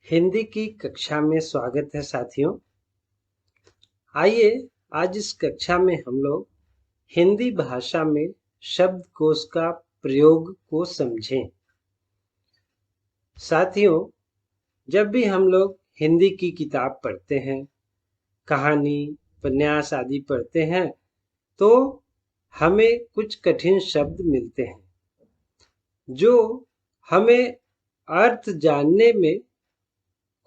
हिंदी की कक्षा में स्वागत है साथियों। आइए आज इस कक्षा में हम लोग हिंदी भाषा में शब्दकोश का प्रयोग को समझें। साथियों, जब भी हम लोग हिंदी की किताब पढ़ते हैं, कहानी, उपन्यास आदि पढ़ते हैं, तो हमें कुछ कठिन शब्द मिलते हैं जो हमें अर्थ जानने में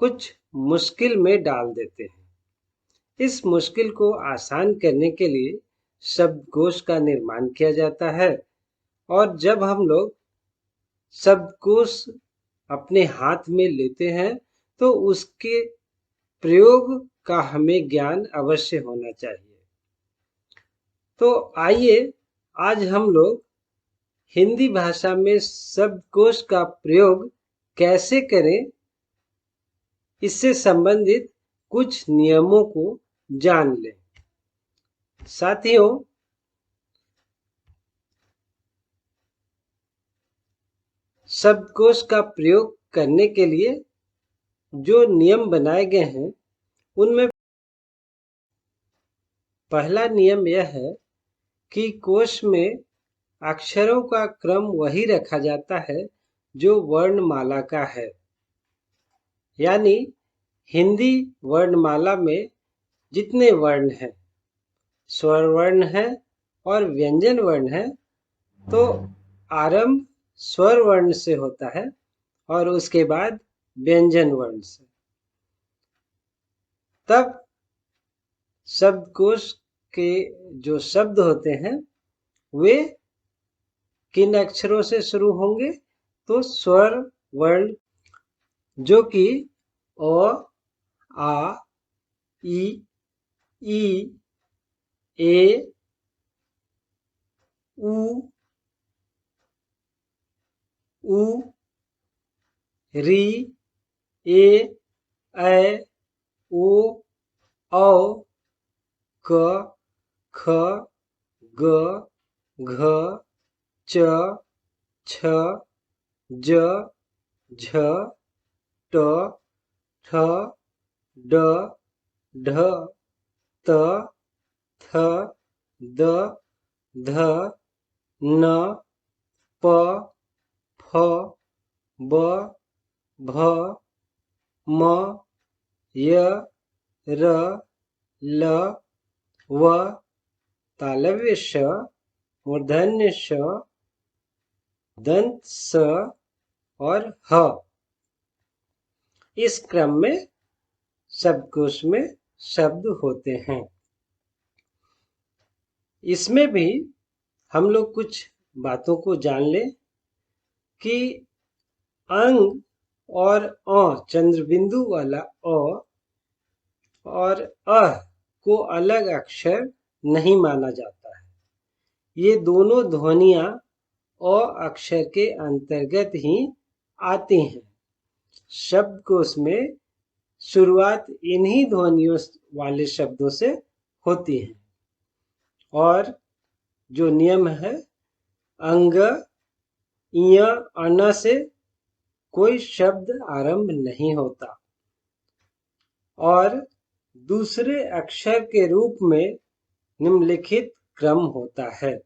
कुछ मुश्किल में डाल देते हैं। इस मुश्किल को आसान करने के लिए शब्दकोश का निर्माण किया जाता है और जब हम लोग शब्दकोश अपने हाथ में लेते हैं तो उसके प्रयोग का हमें ज्ञान अवश्य होना चाहिए। तो आइए आज हम लोग हिंदी भाषा में शब्दकोश का प्रयोग कैसे करें, इससे संबंधित कुछ नियमों को जान लें। साथियों, शब्दकोश का प्रयोग करने के लिए जो नियम बनाए गए हैं उनमें पहला नियम यह है कि कोश में अक्षरों का क्रम वही रखा जाता है जो वर्णमाला का है। यानी हिंदी वर्णमाला में जितने वर्ण हैं, स्वर वर्ण है और व्यंजन वर्ण है, तो आरंभ स्वर वर्ण से होता है और उसके बाद व्यंजन वर्ण से। तब शब्दकोश के जो शब्द होते हैं वे किन अक्षरों से शुरू होंगे? तो स्वर वर्ण, जो कि अ, आ, ई, ए, उ, री, ए, ऐ, ओ, औ, क, ख, ग, घ, च, छ, ज, झ, ट, ठ, ड, ढ, त, थ, द, ध, न, प, फ, ब, भ, म, य, र, ल, व, तालव्य श, मूर्धन्य श, दंत स और ह। इस क्रम में शब्दकोश में शब्द होते हैं। इसमें भी हम लोग कुछ बातों को जान लें कि अंग और चंद्र बिंदु वाला अ और को अलग अक्षर नहीं माना जाता है। ये दोनों ध्वनियां अ अक्षर के अंतर्गत ही आती हैं। शब्दकोश में शुरुआत इन्हीं ध्वनियों वाले शब्दों से होती है और जो नियम है, अंग, इय, अन से कोई शब्द आरंभ नहीं होता और दूसरे अक्षर के रूप में निम्नलिखित क्रम होता है।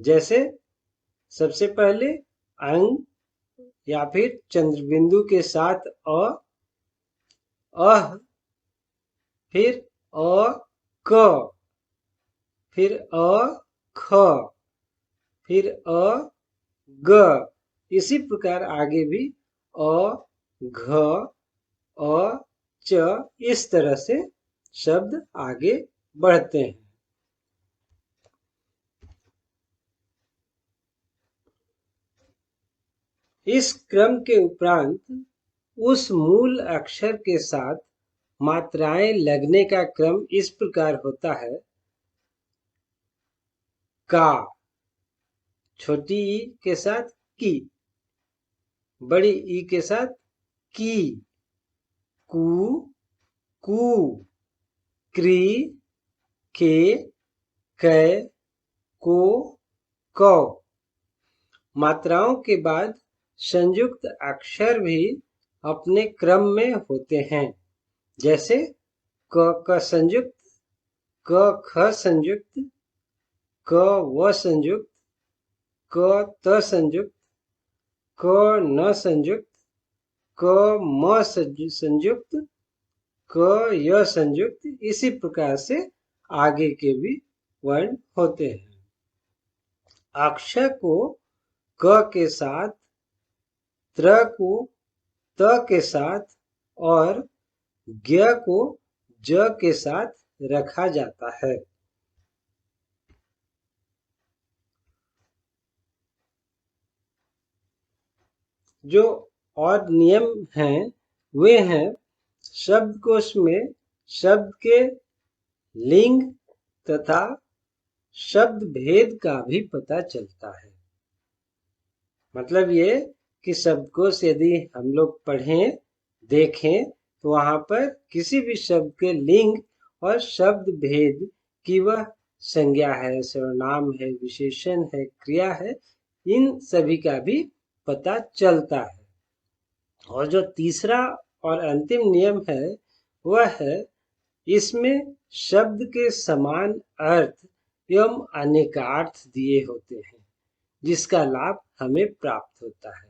जैसे सबसे पहले अंग या फिर चंद्र बिंदु के साथ अ, फिर क, फिर ख, फिर ग। इसी प्रकार आगे भी घ, च, इस तरह से शब्द आगे बढ़ते हैं। इस क्रम के उपरांत उस मूल अक्षर के साथ मात्राएं लगने का क्रम इस प्रकार होता है: का, छोटी ई के साथ की, बड़ी ई के साथ की, कु, कु, क्री, के, कै, को, कौ। मात्राओं के बाद संयुक्त अक्षर भी अपने क्रम में होते हैं, जैसे क संयुक्त, क ख संयुक्त, क व संयुक्त, क त संयुक्त, क न संयुक्त, क म संयुक्त, क य संयुक्त। इसी प्रकार से आगे के भी वर्ण होते हैं। अक्षर को क के साथ, त्र को त के साथ और ज्ञ को ज के साथ रखा जाता है। जो और नियम हैं वे हैं, शब्दकोश में शब्द के लिंग तथा शब्द भेद का भी पता चलता है। मतलब ये कि शब्दकोश यदि हम लोग पढ़ें, देखें, तो वहां पर किसी भी शब्द के लिंग और शब्द भेद की वह संज्ञा है, सर्वनाम है, विशेषण है, क्रिया है, इन सभी का भी पता चलता है। और जो तीसरा और अंतिम नियम है वह है, इसमें शब्द के समान अर्थ एवं अनेकार्थ दिए होते हैं, जिसका लाभ हमें प्राप्त होता है।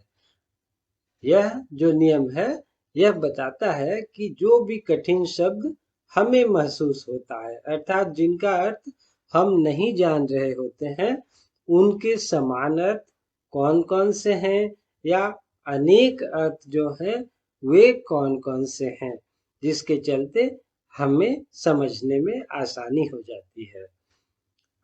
यह जो नियम है यह बताता है कि जो भी कठिन शब्द हमें महसूस होता है, अर्थात जिनका अर्थ हम नहीं जान रहे होते हैं, उनके समान अर्थ कौन कौन से हैं या अनेक अर्थ जो हैं वे कौन कौन से हैं, जिसके चलते हमें समझने में आसानी हो जाती है।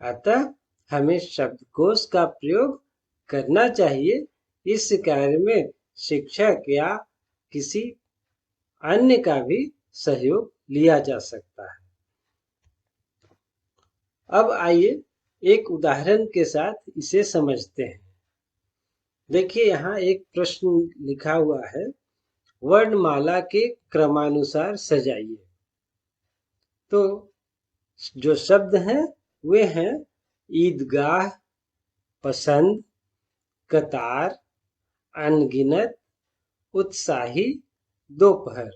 अतः हमें शब्दकोश का प्रयोग करना चाहिए। इस कार्य में शिक्षक या किसी अन्य का भी सहयोग लिया जा सकता है। अब आइए एक उदाहरण के साथ इसे समझते हैं। देखिए यहाँ एक प्रश्न लिखा हुआ है, वर्णमाला के क्रमानुसार सजाइए। तो जो शब्द हैं वे हैं ईदगाह, पसंद, कतार, अनगिनत, उत्साही, दोपहर।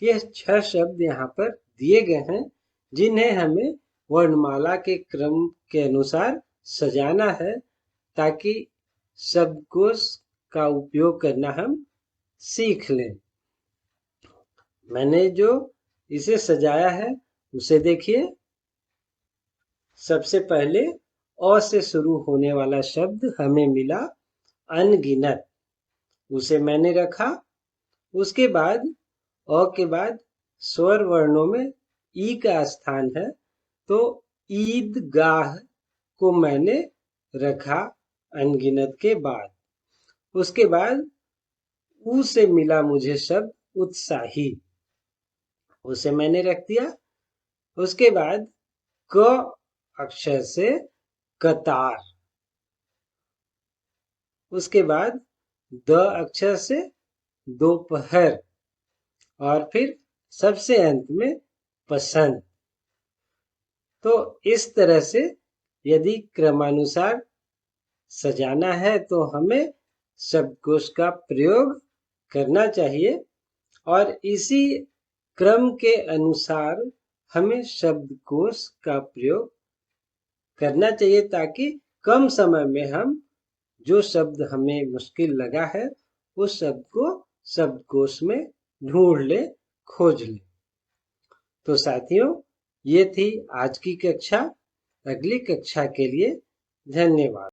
ये 6 शब्द यहाँ पर दिए गए हैं, जिन्हें हमें वर्णमाला के क्रम के अनुसार सजाना है, ताकि शब्दकोश का उपयोग करना हम सीख लें। मैंने जो इसे सजाया है उसे देखिए। सबसे पहले अ से शुरू होने वाला शब्द हमें मिला अनगिनत, उसे मैंने रखा। उसके बाद अ के बाद स्वर वर्णों में ई का स्थान है, तो ईदगाह को मैंने रखा अनगिनत के बाद। उसके बाद ऊ से मिला मुझे शब्द उत्साही, उसे मैंने रख दिया। उसके बाद क अक्षर से कतार, उसके बाद द अक्षर से दोपहर, और फिर सबसे अंत में पसंद। तो इस तरह से यदि क्रमानुसार सजाना है तो हमें शब्दकोश का प्रयोग करना चाहिए, और इसी क्रम के अनुसार हमें शब्दकोश का प्रयोग करना चाहिए, ताकि कम समय में हम जो शब्द हमें मुश्किल लगा है उस शब्द को शब्दकोश में ढूंढ ले, खोज ले। तो साथियों, ये थी आज की कक्षा। अगली कक्षा के लिए धन्यवाद।